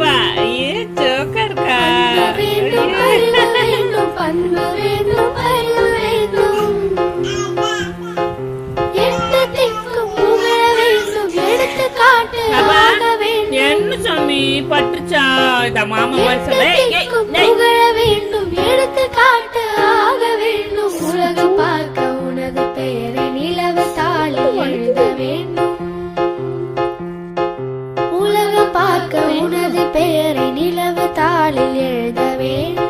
வா. ஐயே ஜோக்கர்க்கா. பண்பு வேண்டும் அறிவு வேண்டும் எட்டு திக்கும் புகழ வேண்டும் எடுத்து காட்டு ஆக வேண்டும். என்ன சாமி பட்டுச்சா இந்த மாமா புகழ வேண்டும் எடுத்து காட்டு ஆக வேண்டும். உலகம் பார்க்க உனது பெயரை நிலவு தாளில் எழுத வேண்டும். உலகம் பார்க்க உனது பெயரை நிலவு தாளில் எழுத வேண்டும்.